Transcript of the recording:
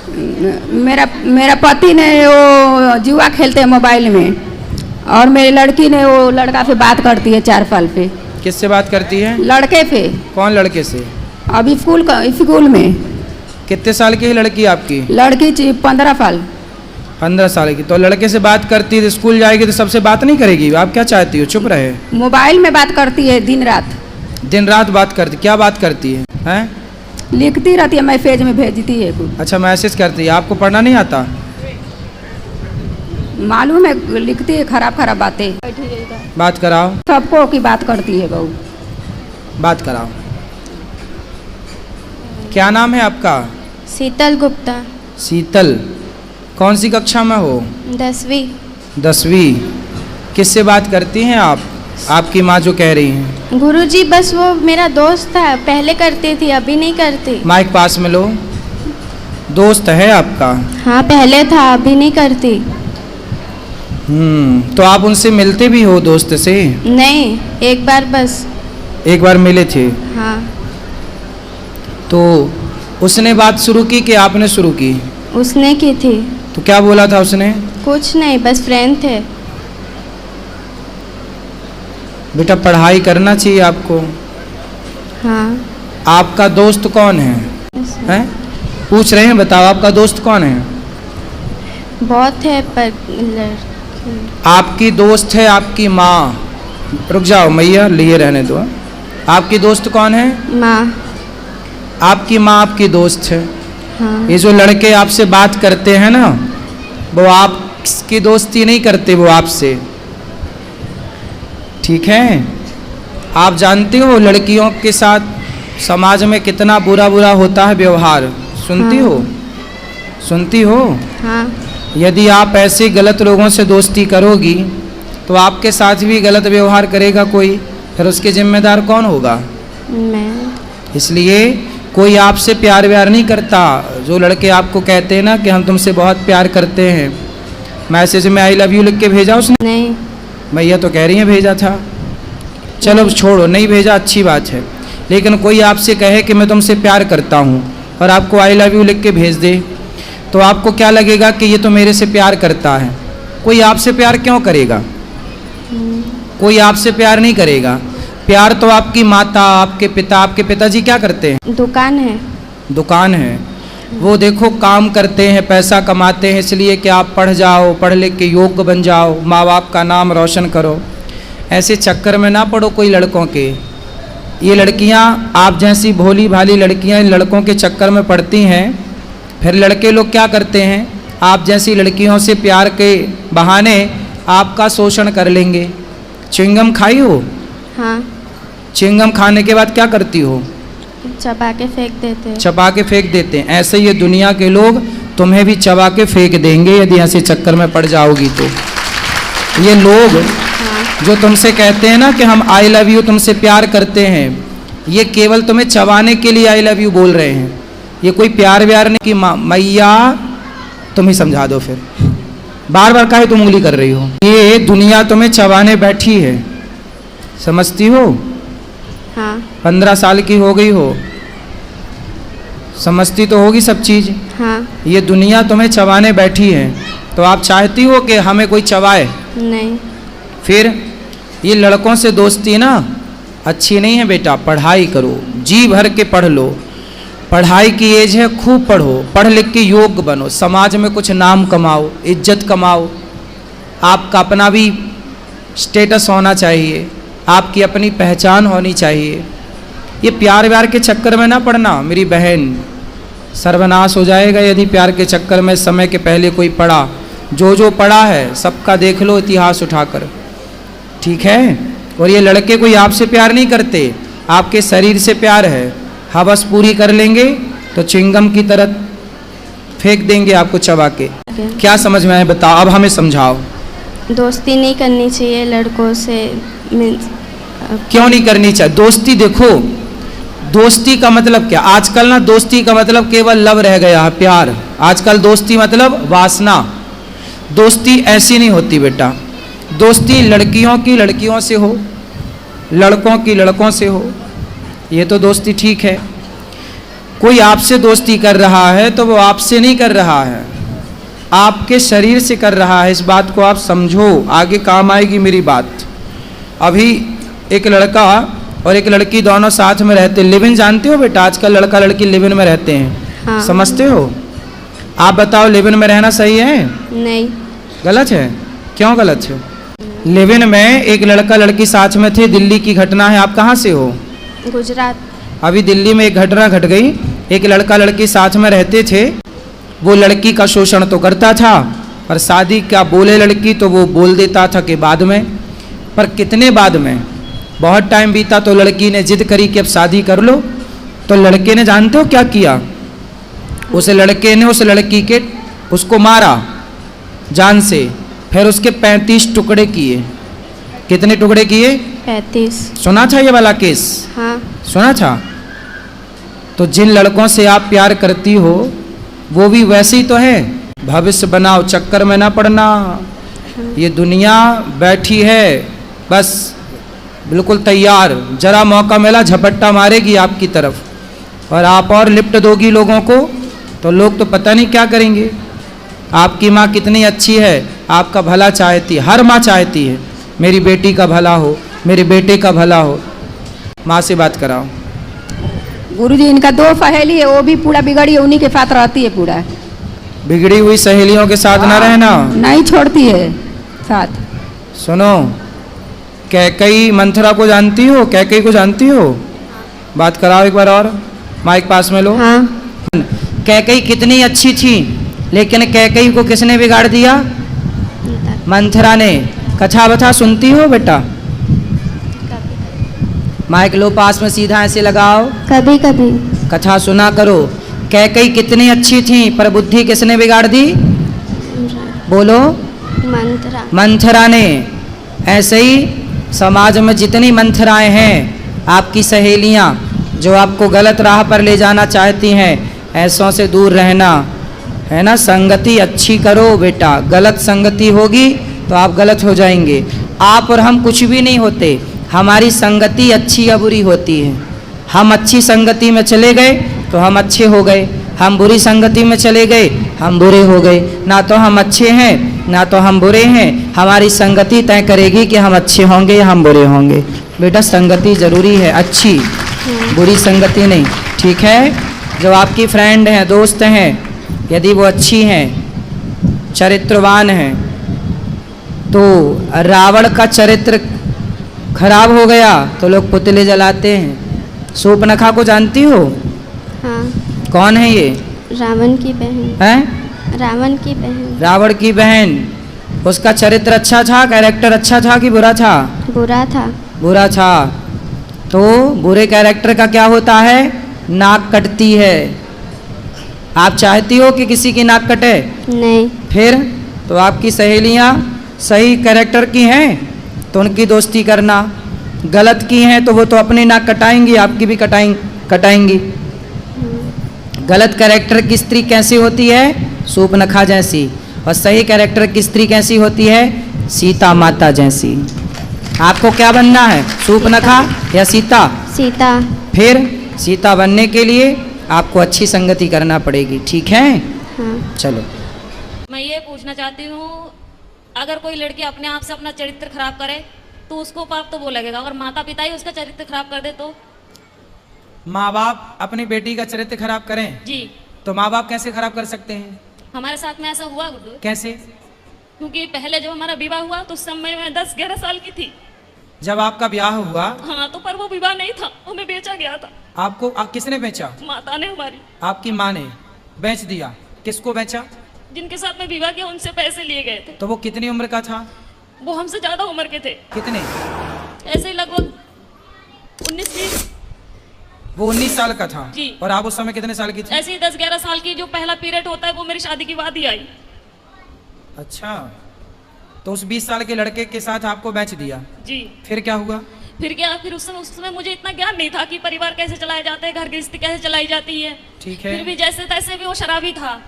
मेरा पति ने वो जुआ खेलते हैं मोबाइल में, और मेरी लड़की ने वो लड़का से बात करती है 4 साल पे। किससे बात करती है? लड़के पे। कौन लड़के से? अभी स्कूल में। कितने साल की है लड़की आपकी? लड़की 15 साल। 15 साल की। तो लड़के से बात करती है, स्कूल जाएगी तो सबसे बात नहीं करेगी? आप क्या चाहती हो, चुप रहे? मोबाइल में बात करती है दिन रात। दिन रात बात करती? क्या बात करती है? हैं? लिखती रहती है, मैसेज में भेजती है कुछ। अच्छा, मैसेज करती है। आपको पढ़ना नहीं आता? मालूम है, लिखती है खराब बातें। बात कराओ। सबको की बात करती है बहू। बात कराओ। क्या नाम है आपका? शीतल गुप्ता। शीतल, कौन सी कक्षा में हो? 10वीं। 10वीं। किससे बात करती हैं आप? आपकी माँ जो कह रही हैं। गुरुजी, बस वो मेरा दोस्त था, पहले करती थी, अभी नहीं करती। माइक पास में लो। दोस्त है आपका? हाँ, पहले था, अभी नहीं करती। तो आप उनसे मिलते भी हो दोस्त से? नहीं, एक बार बस। एक बार मिले थे? हाँ। तो उसने बात शुरू की कि आपने शुरू की? उसने की थी। तो क्या बोला था उसने? कुछ नहीं, बस फ्रेंड थे। बेटा, पढ़ाई करना चाहिए आपको। हाँ। आपका दोस्त कौन है? हैं? पूछ रहे हैं, बताओ आपका दोस्त कौन है? बहुत है पर आपकी दोस्त है आपकी माँ। रुक जाओ मैया, लिए रहने दो। आपकी दोस्त कौन है? माँ। आपकी माँ आपकी दोस्त है। हाँ। ये जो लड़के आपसे बात करते हैं ना, वो आपकी दोस्ती नहीं करते, वो आपसे। ठीक है? आप जानते हो लड़कियों के साथ समाज में कितना बुरा होता है व्यवहार? सुनती हो? सुनती हो? हाँ। यदि आप ऐसे गलत लोगों से दोस्ती करोगी तो आपके साथ भी गलत व्यवहार करेगा कोई, फिर उसके जिम्मेदार कौन होगा? मैं। इसलिए कोई आपसे प्यार व्यार नहीं करता। जो लड़के आपको कहते हैं ना कि हम तुमसे बहुत प्यार करते हैं, मैसेज में आई लव यू लिख के भेजा उसने? नहीं। भैया तो कह रही हैं भेजा था। चलो छोड़ो, नहीं भेजा, अच्छी बात है। लेकिन कोई आपसे कहे कि मैं तुमसे प्यार करता हूँ और आपको आई लव यू लिख के भेज दे, तो आपको क्या लगेगा कि ये तो मेरे से प्यार करता है। कोई आपसे प्यार क्यों करेगा? कोई आपसे प्यार नहीं करेगा। प्यार तो आपकी माता, आपके पिता। आपके पिताजी क्या करते हैं? दुकान है। दुकान है। वो देखो काम करते हैं, पैसा कमाते हैं, इसलिए कि आप पढ़ जाओ, पढ़ लिख के योग्य बन जाओ, माँ बाप का नाम रोशन करो। ऐसे चक्कर में ना पड़ो कोई लड़कों के। ये लड़कियाँ, आप जैसी भोली भाली लड़कियाँ इन लड़कों के चक्कर में पड़ती हैं। फिर लड़के लोग क्या करते हैं, आप जैसी लड़कियों से प्यार के बहाने आपका शोषण कर लेंगे। च्युइंगम खाई हो? हाँ। च्युइंगम खाने के बाद क्या करती हो? चबा के फेंक देते हैं। चबा के फेंक देते हैं। ऐसे ये दुनिया के लोग तुम्हें भी चबा के फेंक देंगे यदि ऐसे चक्कर में पड़ जाओगी तो। ये लोग जो तुमसे कहते हैं ना कि हम आई लव यू तुमसे प्यार करते हैं, ये केवल तुम्हें चबाने के लिए आई लव यू बोल रहे हैं। ये कोई प्यार व्यार नहीं कि मैया तुम ही समझा दो। फिर बार बार काहे तुम उंगली कर रही हो? ये दुनिया तुम्हें चबाने बैठी है, समझती हो? हाँ। 15 साल की हो गई हो, समझती तो होगी सब चीज़। हाँ। ये दुनिया तुम्हें चबाने बैठी है, तो आप चाहती हो कि हमें कोई चबाए? नहीं। फिर ये लड़कों से दोस्ती ना अच्छी नहीं है बेटा। पढ़ाई करो, जी भर के पढ़ लो। पढ़ाई की एज है, खूब पढ़ो, पढ़ लिख के योग्य बनो, समाज में कुछ नाम कमाओ, इज्जत कमाओ। आपका अपना भी स्टेटस होना चाहिए, आपकी अपनी पहचान होनी चाहिए। ये प्यार व्यार के चक्कर में ना पड़ना मेरी बहन, सर्वनाश हो जाएगा यदि प्यार के चक्कर में समय के पहले कोई पड़ा। जो पड़ा है सबका देख लो इतिहास उठाकर, ठीक है? और ये लड़के कोई आपसे प्यार नहीं करते, आपके शरीर से प्यार है। हवस पूरी कर लेंगे तो चिंगम की तरह फेंक देंगे आपको चबा के। क्या समझ में आए बताओ, अब हमें समझाओ। दोस्ती नहीं करनी चाहिए लड़कों से। क्यों नहीं करनी चाहिए दोस्ती? देखो, दोस्ती का मतलब क्या? आजकल ना दोस्ती का मतलब केवल लव रह गया है, प्यार। आजकल दोस्ती मतलब वासना। दोस्ती ऐसी नहीं होती बेटा। दोस्ती लड़कियों की लड़कियों से हो, लड़कों की लड़कों से हो, ये तो दोस्ती ठीक है। कोई आपसे दोस्ती कर रहा है तो वो आपसे नहीं कर रहा है, आपके शरीर से कर रहा है। इस बात को आप समझो, आगे काम आएगी मेरी बात। अभी एक लड़का और एक लड़की दोनों साथ में रहते, लिव इन जानते हो बेटा? आजकल लड़का लड़की लिव इन में रहते हैं। हाँ। समझते हो? आप बताओ, लिव इन में रहना सही है? नहीं। गलत है? क्यों गलत है? लिव इन में एक लड़का लड़की साथ में थे, दिल्ली की घटना है। आप कहाँ से हो? गुजरात। अभी दिल्ली में एक घटना घट गई। एक लड़का लड़की साथ में रहते थे, वो लड़की का शोषण तो करता था, और शादी का बोले लड़की तो वो बोल देता था कि बाद में। पर कितने बाद में? बहुत टाइम बीता तो लड़की ने जिद करी कि अब शादी कर लो। तो लड़के ने जानते हो क्या किया? उस लड़के ने उस लड़की के उसको मारा जान से, फिर उसके 35 टुकड़े किए। कितने टुकड़े किए? 35। सुना था ये वाला केस? हाँ। सुना था? तो जिन लड़कों से आप प्यार करती हो वो भी वैसे ही तो है। भविष्य बनाओ, चक्कर में ना पड़ना। ये दुनिया बैठी है बस बिल्कुल तैयार, जरा मौका मिला झपट्टा मारेगी आपकी तरफ, और आप और लिफ्ट दोगी लोगों को तो लोग तो पता नहीं क्या करेंगे। आपकी माँ कितनी अच्छी है, आपका भला चाहती है, हर माँ चाहती है मेरी बेटी का भला हो, मेरे बेटे का भला हो। माँ से बात कराओ। गुरुजी, इनका 2 सहेली है, वो भी पूरा बिगड़ी है, उन्हीं के साथ रहती है पूरा। बिगड़ी हुई सहेलियों के साथ ना रहना। नहीं छोड़ती है साथ। सुनो, कैकई मंथरा को जानती हो? कैकई को जानती हो? बात कराओ एक बार और, माइक पास में लो। हाँ। कैकई कितनी अच्छी थी, लेकिन कैकई को किसने बिगाड़ दिया? मंथरा ने। कथा बथा सुनती हो बेटा? माइक लो पास में, सीधा ऐसे लगाओ। कभी कभी। कथा सुना करो। कैकई कितनी अच्छी थी, पर बुद्धि किसने बिगाड़ दी? बोलो। मंत्रा। मंथरा ने। ऐसे ही समाज में जितनी मंथराएं हैं, आपकी सहेलियां जो आपको गलत राह पर ले जाना चाहती हैं, ऐसों से दूर रहना, है ना। संगति अच्छी करो बेटा, गलत संगति होगी तो आप गलत हो जाएंगे। आप और हम कुछ भी नहीं होते, हमारी संगति अच्छी या बुरी होती है। हम अच्छी संगति में चले गए तो हम अच्छे हो गए, हम बुरी संगति में चले गए हम बुरे हो गए। ना तो हम अच्छे हैं ना तो हम बुरे हैं, हमारी संगति तय करेगी कि हम अच्छे होंगे या हम बुरे होंगे। बेटा संगति जरूरी है, अच्छी, बुरी संगति नहीं, ठीक है। जो आपकी फ्रेंड हैं, दोस्त हैं, यदि वो अच्छी हैं, चरित्रवान हैं, तो रावण का चरित्र खराब हो गया तो लोग पुतले जलाते हैं। शूर्पणखा को जानती हो? हाँ। कौन है ये? रावण की बहन। हैं? रावण की बहन। रावण की बहन। उसका चरित्र अच्छा था, कैरेक्टर अच्छा था कि बुरा था? बुरा था। बुरा था। तो बुरे कैरेक्टर का क्या होता है? नाक कटती है। आप चाहती हो कि किसी की नाक कटे? नहीं। फिर तो आपकी सहेलियां सही कैरेक्टर की हैं तो उनकी दोस्ती करना, गलत की हैं तो वो तो अपनी नाक कटाएंगी, आपकी भी कटाएंगी। गलत कैरेक्टर की स्त्री कैसी होती है? शूर्पणखा जैसी। और सही कैरेक्टर की स्त्री कैसी होती है? सीता माता जैसी। आपको क्या बनना है, शूर्पणखा या सीता? सीता। फिर सीता बनने के लिए आपको अच्छी संगति करना पड़ेगी, ठीक है। हाँ। चलो। मैं ये पूछना चाहती हूँ, अगर कोई लड़की अपने आप से अपना चरित्र खराब करे तो उसको पाप तो वो लगेगा, अगर माता पिता ही उसका चरित्र खराब कर दे तो? माँ बाप अपनी बेटी का चरित्र खराब करें जी। तो माँ बाप कैसे खराब कर सकते हैं? हमारे साथ में ऐसा हुआ गुरु। कैसे? क्योंकि पहले जब हमारा विवाह हुआ तो उस समय मैं 10-11 साल की थी। जब आपका ब्याह हुआ? हाँ, तो पर वो विवाह नहीं था, हमें बेचा गया था। आपको किसने बेचा? माता ने हमारी। आपकी माँ ने बेच दिया। किसको बेचा? जिनके साथ में विवाह किया उनसे पैसे लिए गए थे। तो वो कितनी उम्र का था? वो हमसे ज्यादा उम्र के थे। कितने? ऐसे ही लगभग 19-20। वो 19 साल का था। जी। और आप उस समय कितने साल की थी? ऐसे ही 10-11 साल की जो पहला पीरियड होता है वो मेरी शादी के बाद ही आई। अच्छा, तो उस 20 साल के लड़के के साथ आपको बेच दिया। जी। फिर क्या हुआ? फिर क्या, फिर उस समय मुझे इतना ज्ञान नहीं था कि परिवार कैसे चलाए जाते हैं, घर गृहस्थी कैसे चलाई जाती है। ठीक है। फिर भी जैसे तैसे भी वो शराबी था।